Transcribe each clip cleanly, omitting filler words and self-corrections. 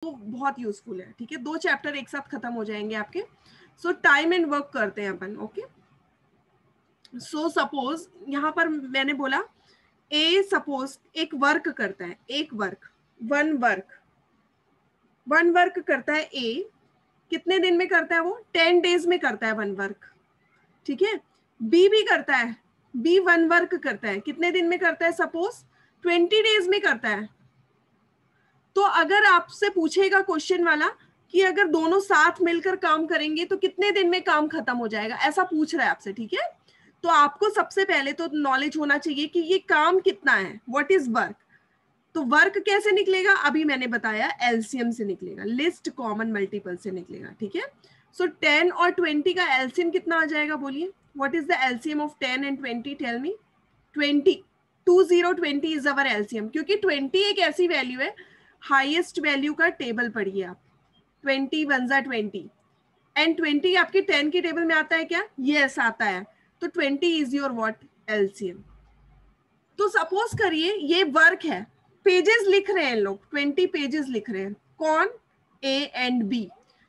तो बहुत यूजफुल है, ठीक है। 2 चैप्टर एक साथ खत्म हो जाएंगे आपके। सो टाइम एंड वर्क करते हैं अपन, ओके। सो सपोज यहाँ पर मैंने बोला ए सपोज एक वर्क करता है, एक वर्क, वन वर्क करता है ए। कितने दिन में करता है वो? 10 डेज में करता है वन वर्क, ठीक है। बी भी करता है, बी वन वर्क करता है, कितने दिन में करता है? सपोज 20 डेज में करता है। तो अगर आपसे पूछेगा क्वेश्चन वाला कि अगर दोनों साथ मिलकर काम करेंगे तो कितने दिन में काम खत्म हो जाएगा, ऐसा पूछ रहा है आपसे, ठीक है। तो आपको सबसे पहले तो नॉलेज होना चाहिए कि ये काम कितना है, व्हाट इज वर्क। तो वर्क कैसे निकलेगा? अभी मैंने बताया, एलसीएम से निकलेगा, लिस्ट कॉमन मल्टीपल से निकलेगा, ठीक है। सो 10 और 20 का एलसीएम कितना आ जाएगा? बोलिए, what is the LCM of 10 and 20? Tell me. 20, 20 is our LCM, क्योंकि 20 एक ऐसी वैल्यू है, हाईएस्ट वैल्यू का टेबल पढ़िए आप। 20 1 जा 20 एंड 20 आपके 10 की टेबल में आता है क्या? यस आता है। तो 20 इज योर व्हाट? एलसीएम। तो सपोज करिए ये वर्क है, पेजेस लिख रहे हैं लोग, 20 पेजेस लिख रहे हैं, कौन? A and B.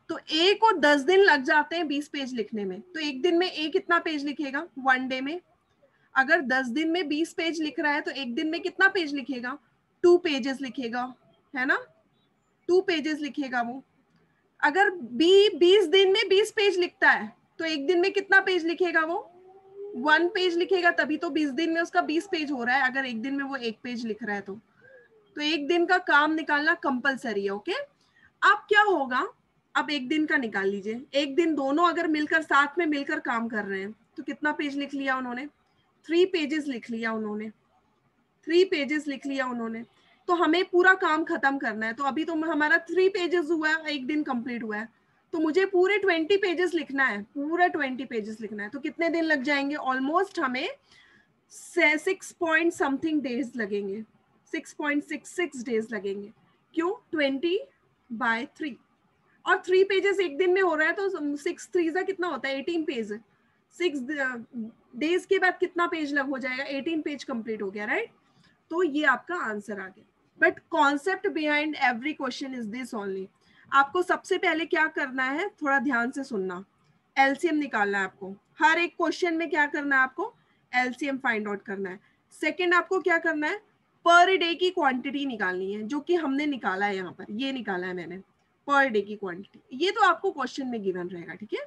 तो ए को 10 दिन लग जाते हैं 20 पेज लिखने में, तो एक दिन में ए कितना पेज लिखेगा? 1 डे में। अगर 10 दिन में 20 पेज लिख रहा है तो एक दिन में कितना पेज लिखेगा? 2 पेजेस लिखेगा, है ना? 2 पेजेस लिखेगा वो। अगर बी 20 दिन में 20 पेज लिखता है तो एक दिन में कितना पेज लिखेगा वो? 1 पेज लिखेगा, तभी तो 20 दिन में उसका 20 पेज हो रहा है। अगर एक दिन में वो 1 पेज लिख रहा है तो एक दिन का काम निकालना कंपलसरी है, ओके। अब क्या होगा? अब एक दिन का निकाल लीजिए। एक दिन दोनों अगर मिलकर साथ में मिलकर काम कर रहे हैं तो कितना पेज लिख लिया उन्होंने? 3 पेजेस लिख लिया उन्होंने, 3 पेजेस लिख लिया उन्होंने। तो हमें पूरा काम खत्म करना है, तो अभी तो हमारा 3 पेजेस हुआ है, एक दिन कंप्लीट हुआ है, तो मुझे पूरे 20 पेजेस लिखना है, पूरा 20 पेजेस लिखना है। तो कितने दिन लग जाएंगे? ऑलमोस्ट हमें 6 पॉइंट समथिंग डेज लगेंगे, 6.66 डेज लगेंगे। क्यों? 20/3, और 3 पेजेस एक दिन में हो रहा है, तो 6 3 जा कितना होता है? 18 पेज। 6 डेज के बाद कितना पेज लग हो जाएगा? 18 पेज कंप्लीट हो गया, राइट। तो ये आपका आंसर आ गया। But concept behind every question is this only. आपको सबसे पहले क्या करना है, थोड़ा ध्यान से सुनना। एलसीएम निकालना है आपको, हर एक क्वेश्चन में क्या करना है आपको? एलसीएम फाइंड आउट करना है। सेकंड आपको क्या करना है? पर डे की क्वांटिटी निकालनी है, जो कि हमने निकाला है यहाँ पर, ये निकाला है मैंने, पर डे की क्वांटिटी। ये तो आपको क्वेश्चन में गिवन रहेगा, ठीक है।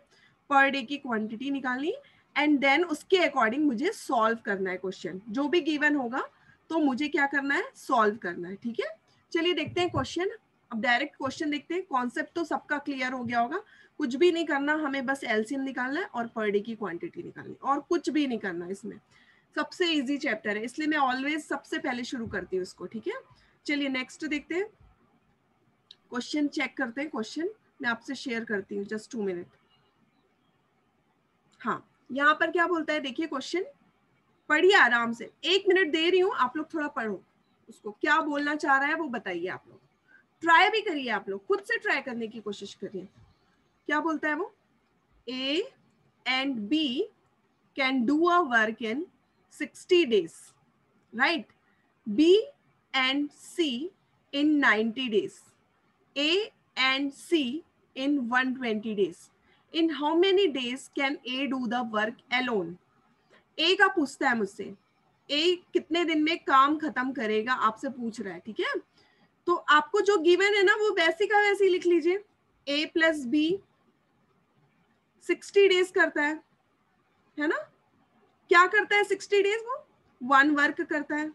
पर डे की क्वांटिटी निकालनी एंड देन उसके अकॉर्डिंग मुझे सॉल्व करना है क्वेश्चन, जो भी गिवन होगा तो मुझे क्या करना है? सॉल्व करना है, ठीक है। चलिए देखते हैं क्वेश्चन। अब डायरेक्ट क्वेश्चन देखते हैं। कॉन्सेप्ट तो सबका क्लियर हो गया होगा, कुछ भी नहीं करना, हमें बस एलसीएम निकालना है और पर डे की क्वांटिटी निकालनी, और कुछ भी नहीं करना इसमें। सबसे इजी चैप्टर है, इसलिए मैं ऑलवेज सबसे पहले शुरू करती हूँ इसको, ठीक है। चलिए नेक्स्ट देखते हैं, क्वेश्चन चेक करते हैं। क्वेश्चन मैं आपसे शेयर करती हूँ, जस्ट 2 मिनट। हाँ, यहाँ पर क्या बोलता है, देखिए क्वेश्चन पढ़िए आराम से, 1 मिनट दे रही हूँ, आप लोग थोड़ा पढ़ो उसको, क्या बोलना चाह रहा है वो बताइए। आप लोग ट्राई भी करिए, आप लोग खुद से ट्राई करने की कोशिश करिए। क्या बोलता है वो? A and B can do a work in 60 days, right? B and C in 90 days. A and C in 120 days. In how many days can A do the work alone? A का पूछता है मुझसे, A कितने दिन में काम खत्म करेगा, आपसे पूछ रहा है, ठीक है। तो आपको जो गिवन है ना वो वैसी का वैसी लिख लीजिए। A प्लस बी 60 डेज करता है ना? क्या करता है 60 डेज? वो 1 वर्क करता है,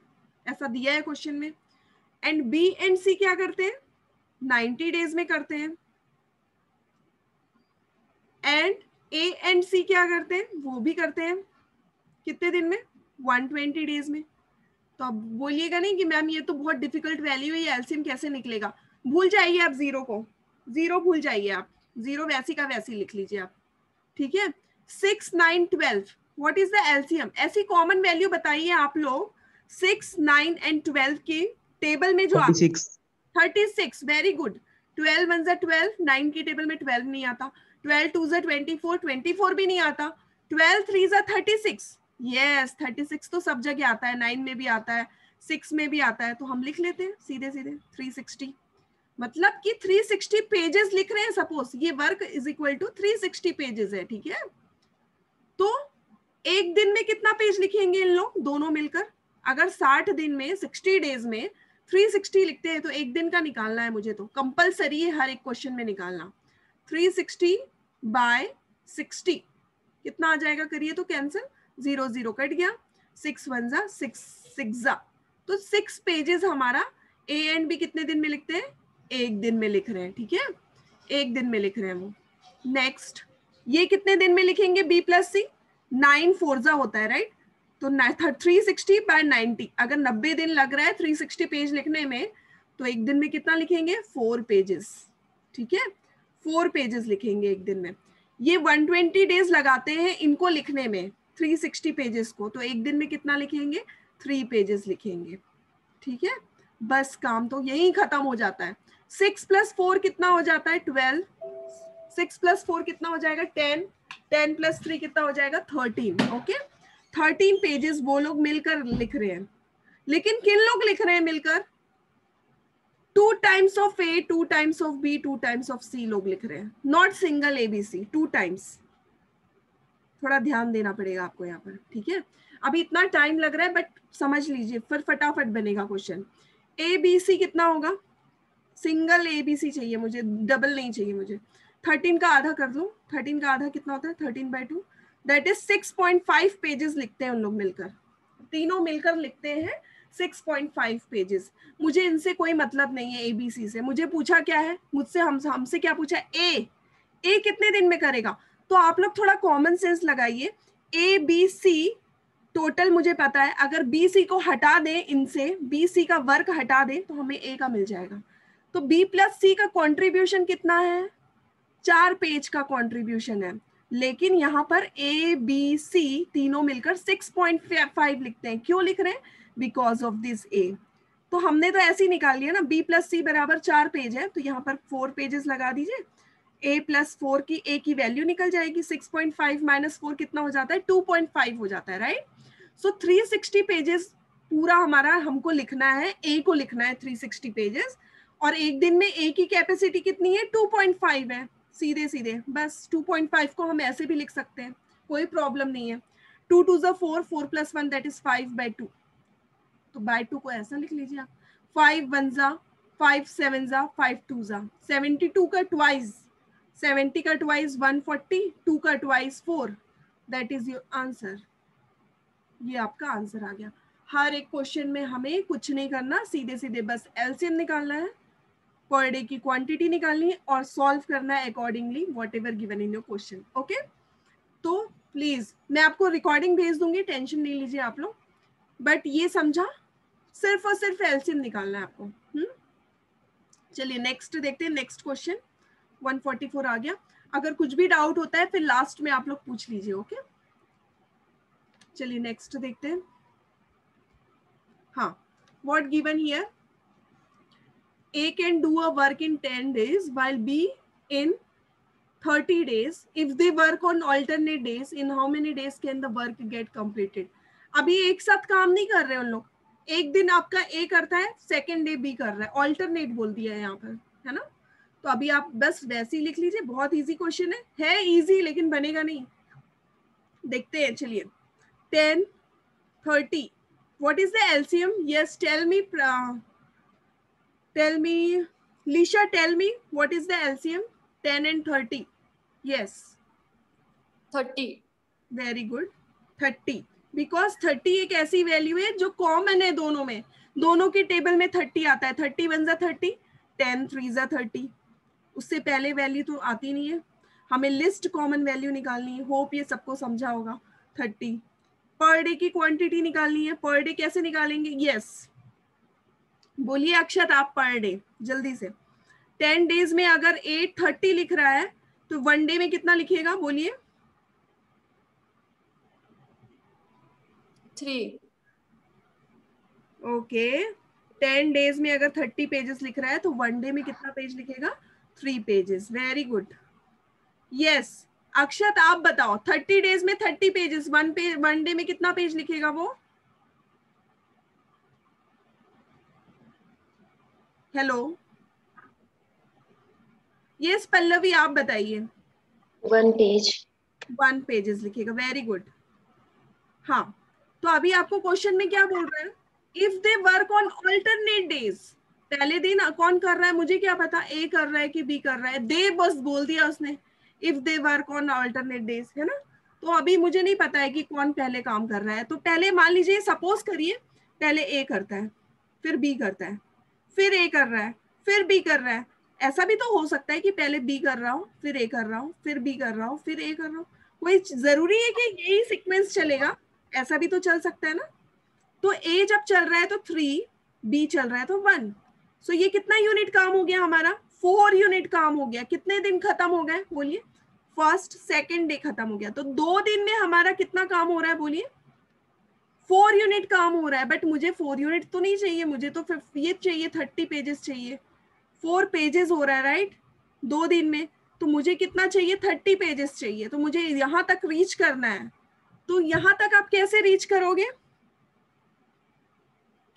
ऐसा दिया है क्वेश्चन में। एंड बी एंड सी क्या करते हैं? 90 डेज में करते हैं। एंड ए एंड सी क्या करते हैं? वो भी करते हैं, कितने दिन में? 120 डेज में। तो अब बोलिएगा नहीं कि मैम ये तो बहुत डिफिकल्ट वैल्यू है, ये एलसीएम कैसे निकलेगा। भूल जाइए आप जीरो को, जीरो भूल जाइए आप, जीरो वैसी का वैसी लिख लीजिए आप, ठीक है। 6 9 12 व्हाट इज द एलसीएम? ऐसी कॉमन वैल्यू बताइए आप लोग। 6 9 एंड 12 की टेबल में जो 36। 36, वेरी गुड। 12 1 12, 9 की टेबल में 12 नहीं आता। 12 2 24, 24 भी नहीं आता। 12 3 36, यस 36 तो सब जगह आता है, 9 में भी आता है, 6 में भी आता है, तो हम लिख लेते हैं सीधे सीधे 360। मतलब कि 360 पेजेस लिख रहे हैं, सपोज ये work is equal to 360 pages है, ठीक है। तो एक दिन में कितना पेज लिखेंगे इन लोग दोनों मिलकर? अगर 60 दिन में 60 डेज में 360 लिखते हैं तो एक दिन का निकालना है मुझे, तो कंपलसरी है हर एक क्वेश्चन में निकालना। 360 बाय 60 कितना आ जाएगा? करिए तो कैंसिल, 0 0 कट गया, 6 1 जा 6 6 जा, तो 6 पेजेस हमारा ए एंड बी कितने दिन में लिखते हैं? एक दिन में लिख रहे हैं, ठीक है, एक दिन में लिख रहे हैं वो। नेक्स्ट, ये कितने दिन में लिखेंगे बी प्लस सी? 9 4 होता है, राइट? तो 360 बाय 90, अगर 90 दिन लग रहा है 360 पेज लिखने में, तो एक दिन में कितना लिखेंगे? 4 पेजेस, ठीक है, 4 पेजेस लिखेंगे एक दिन में। ये 120 डेज लगाते हैं इनको लिखने में 360 पेजेस को, तो एक दिन में कितना लिखेंगे? 3 पेजेस लिखेंगे, ठीक है। बस काम तो यही खत्म हो जाता है। 6 + 4 कितना हो जाता है? 12। 6 + 4 कितना हो जाएगा? 10। 10 + 3 कितना हो जाएगा? 13। ओके, 13 पेजेस वो लोग मिलकर लिख रहे हैं। लेकिन किन लोग लिख रहे हैं मिलकर? 2 times of A, 2 times of B, 2 times of C लोग लिख रहे हैं, नॉट सिंगल एबीसी, 2 टाइम्स। थोड़ा ध्यान देना पड़ेगा आपको यहाँ पर, ठीक है। अभी इतना टाइम लग रहा है, बट समझ लीजिए, फिर फटाफट बनेगा क्वेश्चन। ए बी सी कितना होगा? सिंगल ए बी सी चाहिए मुझे, डबल नहीं चाहिए मुझे। 13 का आधा कर दो, 13 का आधा कितना होता है? 13/2, दैट इज 6.5 पेजेस लिखते हैं उन लोग मिलकर, तीनों मिलकर लिखते हैं 6.5 पेजेस। मुझे इनसे कोई मतलब नहीं है एबीसी से। मुझे पूछा क्या है मुझसे, हमसे क्या पूछा? ए कितने दिन में करेगा? तो आप लोग थोड़ा कॉमन सेंस लगाइए। ए बी सी टोटल मुझे पता है, अगर बी सी को हटा दें, इनसे बी सी का वर्क हटा दें तो हमें ए का मिल जाएगा। तो बी प्लस सी का कॉन्ट्रीब्यूशन कितना है? 4 पेज का कॉन्ट्रीब्यूशन है। लेकिन यहाँ पर ए बी सी तीनों मिलकर 6.5 लिखते हैं। क्यों लिख रहे हैं? बिकॉज ऑफ दिस ए। तो हमने तो ऐसे ही निकाल लिया ना, बी प्लस सी बराबर 4 पेज है, तो यहाँ पर 4 पेजेस लगा दीजिए। a + 4 की a की वैल्यू निकल जाएगी, 6.5 - 4 कितना हो जाता है? 2.5 हो जाता है, राइट? सो 360 पेजेस पूरा हमारा हमको लिखना है, a को लिखना है 360 पेजेस, और एक दिन में a की कैपेसिटी कितनी है? 2.5 है, सीधे सीधे बस 2.5 को हम ऐसे भी लिख सकते हैं, कोई प्रॉब्लम नहीं है। 2 2 = 4, 4 + 1 दैट इज 5/2, तो बाय 2 को ऐसा लिख लीजिए आप। 5 1 = 5 7 = 5 2 = 72 का ट्वाइस, 70 का ट्वाइस 140, 2 का twice 4, that is your answer. ये आपका आंसर आ गया। हर एक क्वेश्चन में हमें कुछ नहीं करना, सीधे सीधे बस एलसीएम निकालना है, पर डे की क्वांटिटी निकालनी है, और सॉल्व करना है accordingly what ever given in your question. Okay, तो प्लीज मैं आपको रिकॉर्डिंग भेज दूंगी, टेंशन नहीं लीजिए आप लोग, बट ये समझा, सिर्फ और सिर्फ एलसीएम निकालना है आपको। चलिए नेक्स्ट देखते हैं, नेक्स्ट क्वेश्चन। 144 आ गया। अगर कुछ भी डाउट होता है फिर लास्ट में आप लोग पूछ लीजिए, ओके। चलिए नेक्स्ट देखते हैं। हाँ, what given here? A can do a work in 10 days while B in 30 days. If they work on alternate days, in how many days can the work get completed? अभी एक साथ काम नहीं कर रहे उन लोग, एक दिन आपका A करता है, सेकेंड डे B कर रहा है, ऑल्टरनेट बोल दिया है यहाँ पर, है ना। तो अभी आप बस वैसे ही लिख लीजिए, बहुत इजी क्वेश्चन है इजी लेकिन बनेगा नहीं। देखते हैं, चलिए 10 30, what is the LCM? Yes, tell me, Lisha, tell me what is the LCM? 10 and 30. Yes, 30. very good, 30, because 30 एक ऐसी वैल्यू है जो कॉमन है दोनों में, दोनों की टेबल में 30 आता है। 30 1 = 30, 10 3 = 30, उससे पहले वैल्यू तो आती नहीं है, हमें लिस्ट कॉमन वैल्यू निकालनी है। होप ये सबको समझा होगा। 30 पर डे की क्वांटिटी निकालनी है, पर डे कैसे निकालेंगे? यस, बोलिए अक्षत आप, पर डे जल्दी से। 10 डेज में अगर 830 लिख रहा है तो 1 डे में कितना लिखेगा? बोलिए। 3. ओके, 10 डेज में अगर 30 पेजेस लिख रहा है तो 1 डे में कितना पेज लिखेगा? 3 pages. Very good, yes. Akshat आप बताओ, 30 डेज में 30 पेजेस, 1 डे में कितना पेज लिखेगा वो? हेलो, ये पल्लवी आप बताइए। 1 पेज। 1 पेजेस लिखेगा, वेरी गुड। हाँ, तो अभी आपको क्वेश्चन में क्या बोल रहा है, if they work on alternate days, पहले दिन कौन कर रहा है, मुझे क्या पता ए कर रहा है कि बी कर रहा है, दे बस बोल दिया उसने, if they work on alternate days, है ना। तो अभी मुझे नहीं पता है कि कौन पहले काम कर रहा है, तो पहले मान लीजिए, सपोज करिए पहले ए करता है, फिर बी करता है, फिर ए कर रहा है, फिर बी कर रहा है। ऐसा भी तो हो सकता है कि पहले बी कर रहा हूँ, फिर ए कर रहा हूँ, फिर बी कर रहा हूँ, फिर ए कर रहा हूँ। कोई जरूरी है कि यही सीक्वेंस चलेगा, ऐसा भी तो चल सकता है ना। तो ए जब चल रहा है तो 3, बी चल रहा है तो 1। सो ये कितना यूनिट काम हो गया हमारा, 4 यूनिट काम हो गया। कितने दिन खत्म हो गए बोलिए, फर्स्ट सेकेंड डे खत्म हो गया। तो 2 दिन में हमारा कितना काम हो रहा है बोलिए, 4 यूनिट काम हो रहा है। बट मुझे 4 यूनिट तो नहीं चाहिए, मुझे तो फिर ये चाहिए 30 पेजेस चाहिए। 4 पेजेस हो रहा है राइट 2 दिन में, तो मुझे कितना चाहिए, 30 पेजेस चाहिए। तो मुझे यहां तक रीच करना है। तो यहां तक आप कैसे रीच करोगे,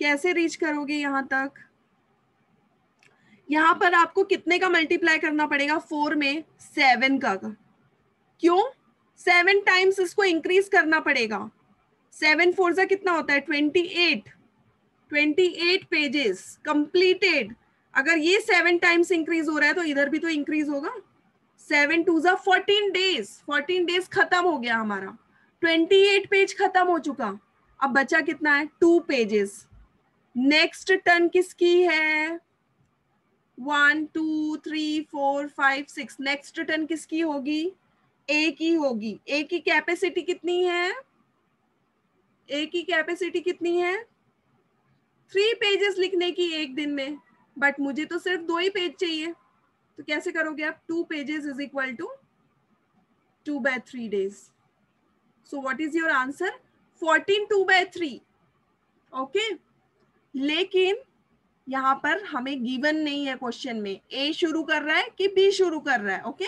कैसे रीच करोगे यहां तक, यहां पर आपको कितने का मल्टीप्लाई करना पड़ेगा, 4 में 7 का। क्यों, 7 टाइम्स इसको इंक्रीज करना पड़ेगा। 7 4 जा कितना होता है, 28। 28 पेजेस कंप्लीटेड। अगर ये 7 टाइम्स इंक्रीज हो रहा है तो इधर भी तो इंक्रीज होगा। 7 2 जा 14 डेज, 14 डेज खत्म हो गया हमारा, 28 पेज खत्म हो चुका। अब बचा कितना है, 2 पेजेस। नेक्स्ट टर्न किसकी है, 1 2 3 4 5 6, नेक्स्ट टर्न किसकी होगी, ए की होगी। ए की कैपेसिटी कितनी है, ए की कैपेसिटी कितनी है, 3 पेजेस लिखने की एक दिन में। बट मुझे तो सिर्फ 2 ही पेज चाहिए, तो कैसे करोगे आप, 2 pages is equal to 2/3 days. So what is your answer, 14 2/3। Okay, लेकिन यहाँ पर हमें गिवन नहीं है क्वेश्चन में ए शुरू कर रहा है कि बी शुरू कर रहा है। ओके,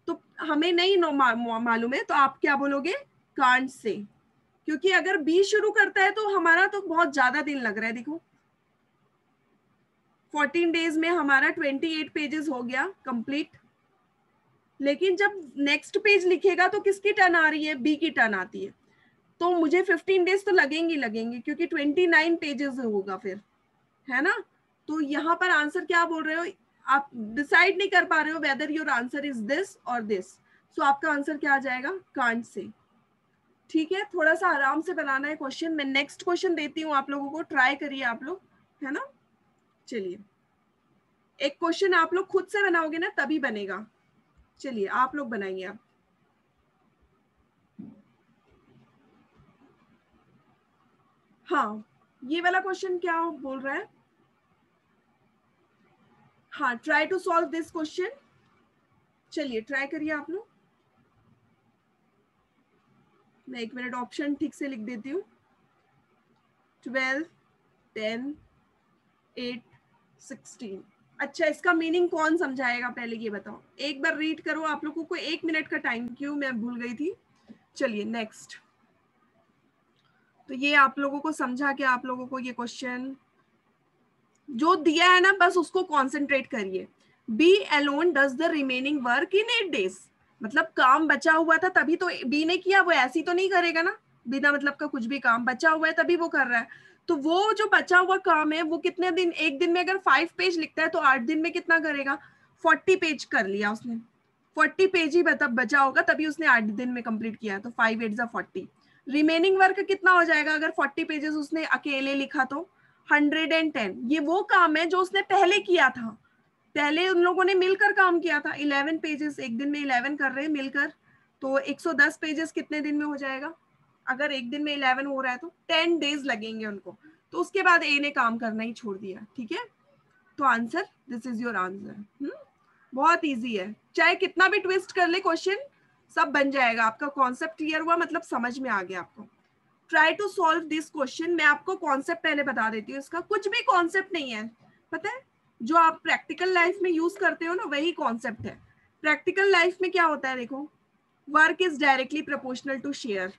तो हमें नहीं मालूम है, तो आप क्या बोलोगे, कांट से। क्योंकि अगर बी शुरू करता है तो हमारा तो बहुत ज्यादा दिन लग रहा है। देखो 14 डेज में हमारा 28 पेजेस हो गया कंप्लीट। लेकिन जब नेक्स्ट पेज लिखेगा तो किसकी टर्न आ रही है, बी की टर्न आती है। तो मुझे 15 डेज तो लगेंगे लगेंगे, क्योंकि 29 पेजेस होगा फिर, है ना। तो यहाँ पर आंसर क्या बोल रहे हो, आप डिसाइड नहीं कर पा रहे हो whether your answer is this और दिस। सो आपका आंसर क्या आ जाएगा, कांट से। ठीक है, थोड़ा सा आराम से बनाना है क्वेश्चन। मैं नेक्स्ट क्वेश्चन देती हूँ आप लोगों को, ट्राई करिए आप लोग, है ना। चलिए, एक क्वेश्चन आप लोग खुद से बनाओगे ना तभी बनेगा। चलिए आप लोग बनाइए आप। हाँ, ये वाला क्वेश्चन क्या बोल रहा है, हाँ, try to solve this question. चलिए ट्राई करिए आप लोग। मैं 1 मिनट ऑप्शन ठीक से लिख देती हूँ। 12 10 8 16। अच्छा, इसका मीनिंग कौन समझाएगा, पहले ये बताओ। एक बार रीड करो, आप लोगों को 1 मिनट का टाइम, क्यों मैं भूल गई थी। चलिए नेक्स्ट। तो ये आप लोगों को समझा के, आप लोगों को ये क्वेश्चन जो दिया है ना, बस उसको कॉन्सेंट्रेट करिए। B alone does the remaining work in 8 days। मतलब काम बचा हुआ था तभी तो बी ने किया, वो ऐसी तो नहीं करेगा ना, बिना मतलब का कुछ भी काम बचा हुआ है तभी वो कर रहा है। तो वो जो बचा हुआ काम है वो कितने दिन, एक दिन में अगर 5 पेज लिखता है तो 8 दिन में कितना करेगा, 40 पेज कर लिया उसने। 40 पेज ही बचा होगा तभी उसने 8 दिन में कंप्लीट किया। तो 5 8 जा 40। रिमेनिंग वर्क कितना हो जाएगा अगर 40 पेजेस उसने अकेले लिखा तो 110। ये वो काम है जो उसने पहले किया था, पहले उन लोगों ने मिलकर काम किया था। 11 पेजेस एक दिन में 11 कर रहे हैं मिलकर, तो 110 पेजेस कितने दिन में हो जाएगा। अगर एक दिन में 11 हो रहा है तो 10 डेज लगेंगे उनको। तो उसके बाद ए ने काम करना ही छोड़ दिया। ठीक है, तो answer, this is your answer. बहुत इजी है, चाहे कितना भी ट्विस्ट कर ले क्वेश्चन, सब बन जाएगा। आपका कॉन्सेप्ट क्लियर हुआ, मतलब समझ में आ गया आपको। Try to solve this question. मैं आपको कॉन्सेप्ट पहले बता देती हूँ इसका। कुछ भी कॉन्सेप्ट नहीं है, पता है, जो आप प्रैक्टिकल लाइफ में यूज करते हो ना, वही कॉन्सेप्ट है। प्रैक्टिकल लाइफ में क्या होता है, देखो, work is directly proportional to share.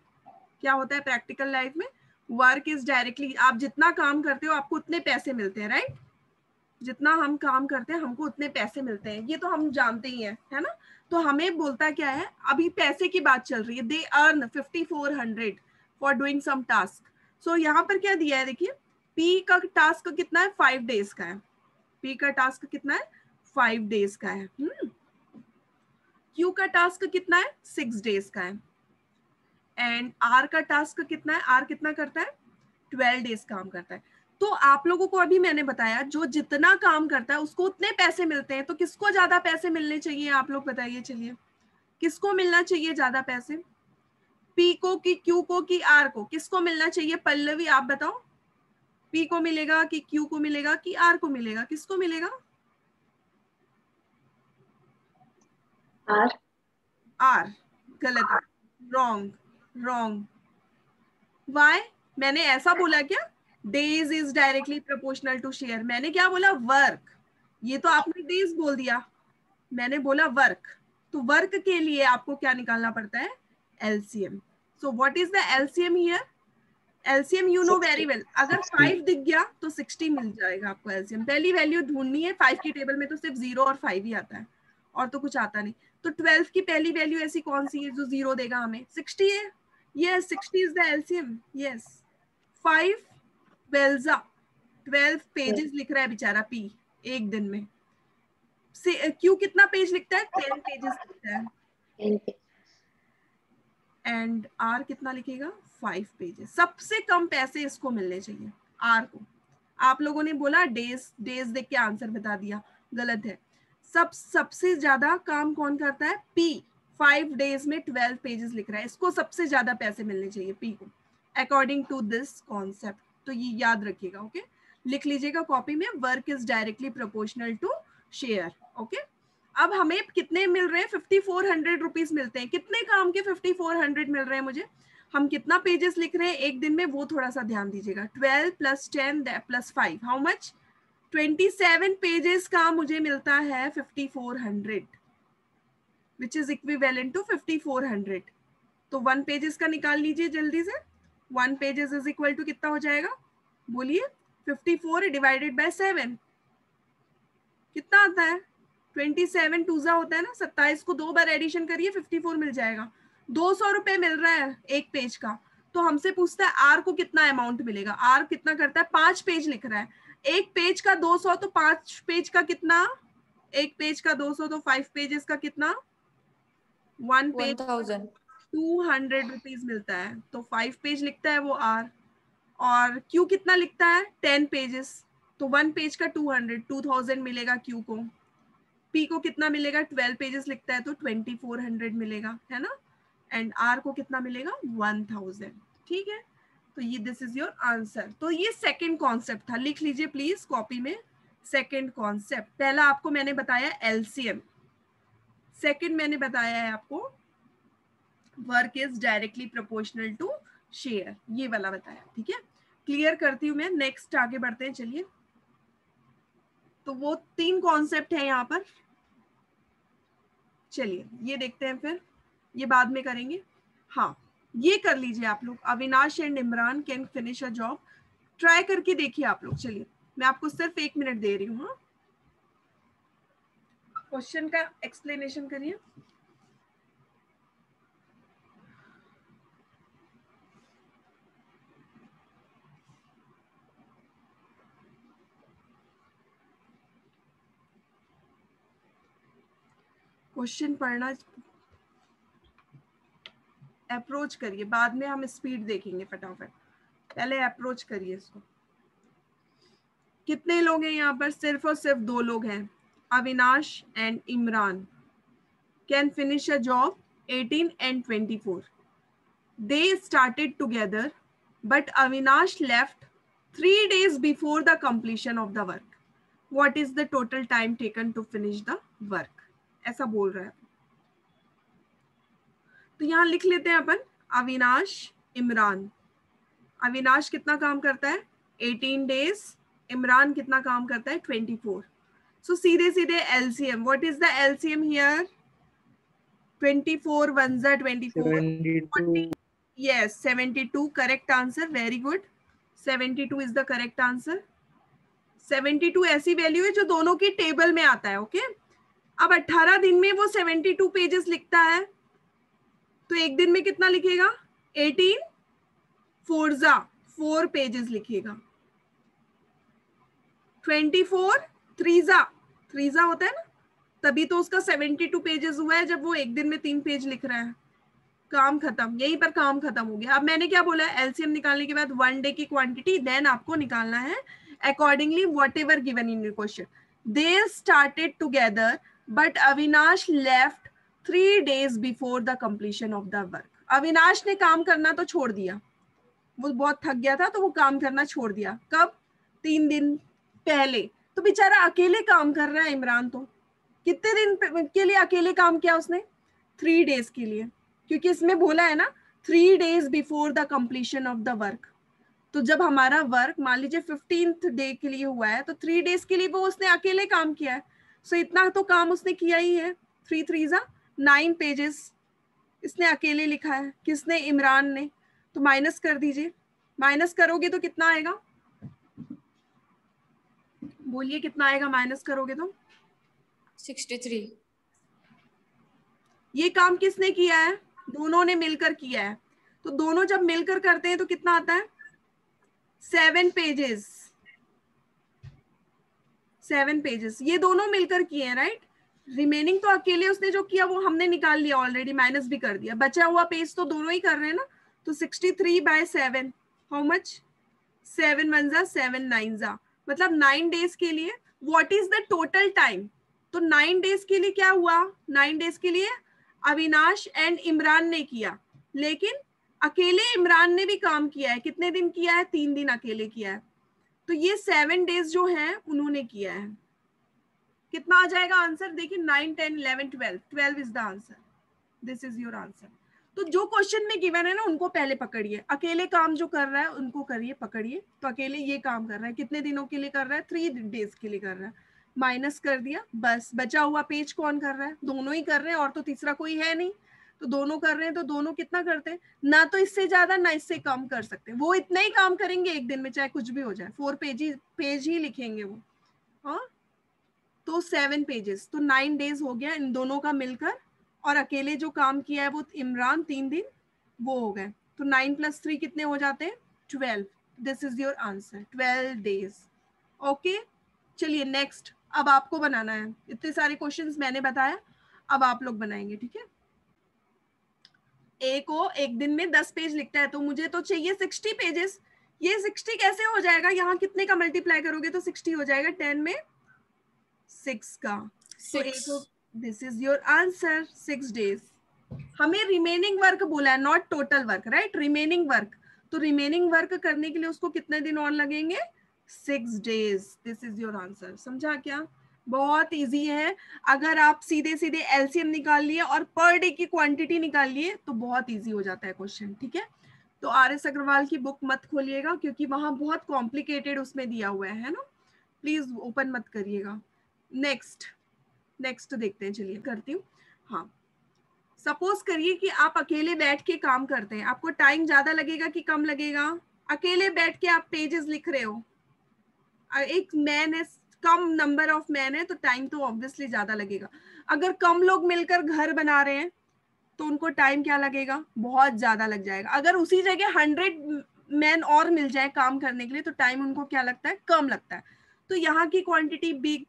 क्या होता है प्रैक्टिकल लाइफ में, वर्क इज डायरेक्टली, आप जितना काम करते हो आपको उतने पैसे मिलते हैं, राइट। जितना हम काम करते हैं हमको उतने पैसे मिलते हैं, ये तो हम जानते ही हैं, है ना। तो हमें बोलता क्या है, अभी पैसे की बात चल रही है, they earn 5400 for doing some task. So यहाँ पर क्या दिया है, देखिए पी का टास्क कितना है, 5 डेज का है। पी का टास्क कितना है, 5 डेज का है। क्यू का टास्क कितना है, 6 डेज का है। एंड आर का टास्क कितना है, आर कितना करता है, 12 डेज काम करता है। तो आप लोगों को अभी मैंने बताया जो जितना काम करता है उसको उतने पैसे मिलते हैं, तो किसको ज्यादा पैसे मिलने चाहिए, आप लोग बताइए, चलिए किसको मिलना चाहिए ज्यादा पैसे, पी को कि क्यू को कि आर को, किसको मिलना चाहिए, पल्लवी आप बताओ, पी को मिलेगा कि क्यू को मिलेगा कि आर को मिलेगा, किसको मिलेगा, आर। आर। गलत है, रॉन्ग रॉन्ग। वाई, मैंने ऐसा बोला क्या, days is directly proportional to share, मैंने क्या बोला, वर्क, ये तो आपने डेज बोल दिया, मैंने बोला वर्क। तो वर्क के लिए आपको क्या निकालना पड़ता है, LCM. So what is the LCM here, LCM you know very 60। Well, अगर 5 दिख गया तो 60 मिल जाएगा आपको एलसीएम। पहली वैल्यू ढूंढनी है, 5 की टेबल में तो सिर्फ 0 और 5 ही आता है, और तो कुछ आता नहीं। तो 12 की पहली वैल्यू ऐसी कौन सी है जो 0 देगा हमें, 60 है। Yes, 60 is the LCM. Yes, 5 12 pages लिख रहा है बेचारा पी एक दिन में। क्यू कितना पेज लिखता है, 10 पेजेस लिखता है। एंड आर कितना लिखेगा, 5 पेजेस। सबसे कम पैसे इसको मिलने चाहिए, आर को। आप लोगों ने बोला डेज, डेज देख के आंसर बता दिया, गलत है। सबसे ज्यादा काम कौन करता है, पी। 5 डेज में 12 पेजेस लिख रहा है, इसको सबसे ज्यादा पैसे मिलने चाहिए पी को, अकॉर्डिंग टू दिस कॉन्सेप्ट। तो ये याद रखिएगा, ओके, लिख लीजिएगा कॉपी में, work is directly proportional to share. Okay, अब हमें कितने मिल रहे हैं, 5400 रुपीज मिलते हैं। कितने काम के 5400 मिल रहे हैं मुझे, हम कितना पेजेस लिख रहे हैं एक दिन में, वो थोड़ा सा ध्यान दीजिएगा। 12 + 10 + 5, हाउ मच, 27 पेजेस का मुझे मिलता है 5400, विच इज इक्विवेलेंट टू 5400। तो 1 पेजेस का निकाल लीजिए जल्दी से, 1 पेजेस इज इक्वल टू कितना हो जाएगा, बोलिए, 54 डिवाइडेड बाय 7 कितना आता है, 27 टूजा होता है ना 27 को 2 बार एडिशन करिए 54 मिल जाएगा। 200 रुपए मिल रहा है एक पेज का। तो हमसे पूछता है आर को कितना अमाउंट मिलेगा, आर कितना करता है, 5 पेज लिख रहा है, एक पेज का 200, तो 5 पेज का कितना, एक पेज का 200 तो 5 पेजेस का कितना, 1 पेज 1000। 200 रुपीज मिलता है। तो 5 पेज लिखता है वो आर। और क्यू कितना लिखता है, 10 पेजेस, तो 1 पेज का 200, 2000 मिलेगा क्यू को। पी को कितना मिलेगा, 12 पेजेस लिखता है तो 2400 मिलेगा, है ना। एंड आर को कितना मिलेगा, 1000। ठीक है, तो ये दिस इज योर आंसर। तो ये सेकंड कॉन्सेप्ट था, लिख लीजिए प्लीज कॉपी में। सेकंड कॉन्सेप्ट, पहला आपको मैंने बताया एलसीएम, सेकंड मैंने बताया है आपको work is directly proportional to share, ये वाला बताया। ठीक है, क्लियर करती हूँ मैं, नेक्स्ट आगे बढ़ते हैं, चलिए। तो वो 3 कॉन्सेप्ट है यहाँ पर, चलिए ये देखते हैं, फिर ये बाद में करेंगे। हाँ, ये कर लीजिए आप लोग, Avinash and Imran can finish a job, try करके देखिए आप लोग। चलिए मैं आपको सिर्फ 1 मिनट दे रही हूँ। हाँ, क्वेश्चन का एक्सप्लेनेशन करिए। क्वेश्चन पढ़ना, अप्रोच करिए, बाद में हम स्पीड देखेंगे फटाफट, पहले अप्रोच करिए इसको। कितने लोग हैं यहाँ पर, सिर्फ और सिर्फ 2 लोग हैं, Avinash and Imran can finish a job 18 and 24. They started together, but Avinash left 3 days before the completion of the work. What is the total time taken to finish the work? ऐसा बोल रहा है। तो यहाँ लिख लेते हैं अपन, अविनाश इमरान। अविनाश कितना काम करता है, 18 डेज, इमरान कितना काम करता है, 24। सो सीधे सीधे LCM, what is the LCM here, 24 1 जा 24, 72. yes 72, correct answer, very good, 72 is the correct answer, 72 ऐसी वैल्यू है जो दोनों की टेबल में आता है। ओके, अब 18 दिन में वो 72 पेजेस लिखता है, तो एक दिन में कितना लिखेगा? 18 फोरजा 4 पेजेस लिखेगा। 24 थ्रीजा होता है ना, तभी तो उसका 72 पेजेस हुआ है जब वो एक दिन में 3 पेज लिख रहा है। काम खत्म, यहीं पर काम खत्म हो गया। अब मैंने क्या बोला है, एलसीएम निकालने के बाद 1 डे की क्वांटिटी, देन आपको निकालना है accordingly what ever given in your question. They started together but Avinash left 3 days before the completion of the work. Avinash ने काम करना तो छोड़ दिया, वो बहुत थक गया था तो वो काम करना छोड़ दिया। कब? 3 दिन पहले। तो बेचारा अकेले काम कर रहा है इमरान। तो कितने दिन के लिए अकेले काम किया उसने? 3 days के लिए, क्योंकि इसमें बोला है ना 3 days before the completion of the work. तो जब हमारा वर्क मान लीजिए 15th डे के लिए हुआ है, तो 3 days के लिए वो उसने अकेले काम किया है। सो इतना तो काम उसने किया ही है। 3 3 9 पेजेस इसने अकेले लिखा है। किसने? इमरान ने। तो माइनस कर दीजिए, माइनस करोगे तो कितना आएगा? बोलिए कितना आएगा माइनस करोगे तो? 63। ये काम किसने किया है? दोनों ने मिलकर किया है। तो दोनों जब मिलकर करते हैं तो कितना आता है? 7 पेजेस। 7 पेजेस ये दोनों मिलकर किए हैं, राइट। रिमेनिंग तो अकेले उसने जो किया वो हमने निकाल लिया ऑलरेडी, माइनस भी कर दिया। बचा हुआ पेज तो दोनों ही कर रहे हैं ना। तो 63/7 हाउ मच? 7 1 7 9 मतलब 9 days के लिए। What is the total time? तो 9 days के लिए क्या हुआ? 9 days के लिए अविनाश एंड इमरान ने किया, लेकिन अकेले इमरान ने भी काम किया है। कितने दिन किया है? 3 दिन अकेले किया है। तो ये 7 days जो है उन्होंने किया है। कितना आ जाएगा आंसर? देखिए 9 10 11 12 12 is the answer. This is your answer. तो जो क्वेश्चन में गिवन है ना उनको पहले पकड़िए। अकेले काम जो कर रहा है उनको करिए, पकड़िए। तो अकेले ये काम कर रहा है, कितने दिनों के लिए कर रहा है? 3 days के लिए कर रहा है। माइनस कर दिया, बस बचा हुआ पेज कौन कर रहा है? दोनों ही कर रहे हैं, और तो तीसरा कोई है नहीं। तो दोनों कर रहे हैं, तो दोनों कितना करते हैं? ना तो इससे ज्यादा ना इससे कम कर सकते। वो इतना ही काम करेंगे एक दिन में, चाहे कुछ भी हो जाए। 4 पेज ही लिखेंगे वो। हाँ, तो 7 पेजेस, तो 9 days हो गया इन दोनों का मिलकर। और अकेले जो काम किया है वो इमरान 3 दिन, वो हो गए। तो 9 + 3 कितने हो जाते हैं? 12। This is your answer, 12 days। Okay, चलिए नेक्स्ट। अब आपको बनाना है। इतने सारे क्वेश्चंस मैंने बताया, अब आप लोग बनाएंगे, ठीक है। ए को एक दिन में 10 पेज लिखता है, तो मुझे तो चाहिए 60 पेजेस। ये 60 कैसे हो जाएगा? यहाँ कितने का मल्टीप्लाई करोगे तो 60 हो जाएगा? 10 में 6 का। तो ए को, this is your answer, 6 days। हमें रिमेनिंग वर्क बोला है, not total work, right. Remaining work, तो रिमेनिंग वर्क करने के लिए उसको कितने दिन और लगेंगे? 6 days। This is your answer. समझा क्या? बहुत इजी है। अगर आप सीधे सीधे एलसीएम निकाल लिए और पर डे की क्वांटिटी निकाल लिए तो बहुत इजी हो जाता है क्वेश्चन, ठीक है। तो RS अग्रवाल की बुक मत खोलिएगा, क्योंकि वहां बहुत कॉम्प्लिकेटेड उसमें दिया हुआ है ना। प्लीज ओपन मत करिएगा। नेक्स्ट देखते हैं, चलिए करती हूँ। हाँ, सपोज करिए कि आप अकेले बैठ के काम करते हैं। आपको टाइम ज्यादा लगेगा कि कम लगेगा? अकेले बैठ के आप पेजेस लिख रहे हो, एक मैन है, कम नंबर ऑफ मैन है, तो टाइम तो ऑब्वियसली ज्यादा लगेगा। अगर कम लोग मिलकर घर बना रहे हैं तो उनको टाइम क्या लगेगा? बहुत ज्यादा लग जाएगा। अगर उसी जगह 100 मैन और मिल जाए काम करने के लिए तो टाइम उनको क्या लगता है? कम लगता है। तो यहाँ की क्वांटिटी बिग,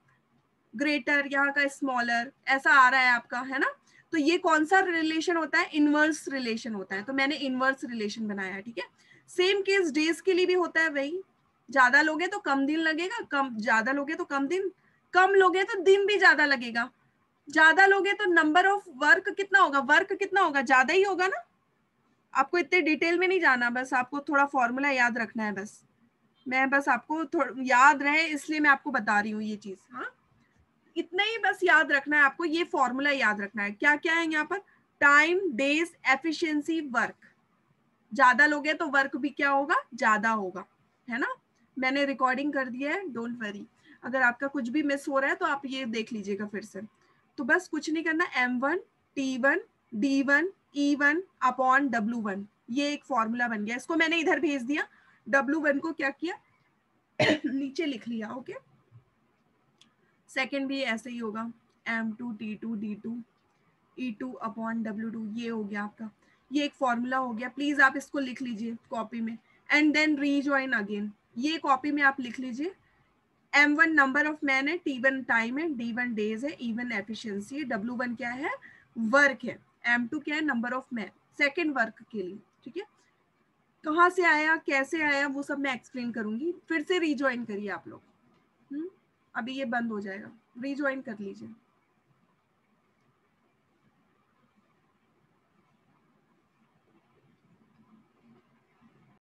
ग्रेटर, यहाँ का स्मॉलर, ऐसा आ रहा है आपका, है ना। तो ये कौन सा रिलेशन होता है? इनवर्स रिलेशन होता है। तो मैंने इनवर्स रिलेशन बनाया है, ठीक है। सेम केस डेज के लिए भी होता है वही। ज्यादा लोगे तो कम दिन लगेगा, कम ज्यादा लोगे तो कम दिन, कम लोगे तो दिन भी ज्यादा लगेगा। ज्यादा लोगे तो नंबर ऑफ वर्क कितना होगा? वर्क कितना होगा? ज्यादा ही होगा ना। आपको इतने डिटेल में नहीं जाना, बस आपको थोड़ा फॉर्मूला याद रखना है। बस मैं बस आपको याद रहे इसलिए मैं आपको बता रही हूँ ये चीज। हाँ, इतना ही बस याद रखना है आपको। ये फॉर्मूला याद रखना है। क्या क्या है यहाँ पर? Time, days, efficiency, work. ज्यादा लोगे तो वर्क भी क्या होगा? ज्यादा होगा, है ना। मैंने रिकॉर्डिंग कर दिया है, डोंट वरी। अगर आपका कुछ भी मिस हो रहा है तो आप ये देख लीजिएगा फिर से। तो बस कुछ नहीं करना, M1 T1 D1 E1 upon W1, ये एक फॉर्मूला बन गया। इसको मैंने इधर भेज दिया। W1 को क्या किया? नीचे लिख लिया। ओके, सेकेंड भी ऐसे ही होगा, M2 T2 D2 E2 upon W2, ये हो गया आपका, ये एक फॉर्मूला हो गया, प्लीज आप इसको लिख लीजिए कॉपी में, एंड देन रीजॉइन अगेन, ये कॉपी में आप लिख लीजिए। M1 नंबर ऑफ मैन है, T1 टाइम है, D1 डेज है, E1 एफिशिएंसी है, W1 क्या है, वर्क है, M2 क्या है, number of man second work के लिए। ठीक है, कहाँ से आया कैसे आया वो सब मैं एक्सप्लेन करूंगी, फिर से रीजॉइन करिए आप लोग। अभी ये बंद हो जाएगा, रीजॉइन कर लीजिए।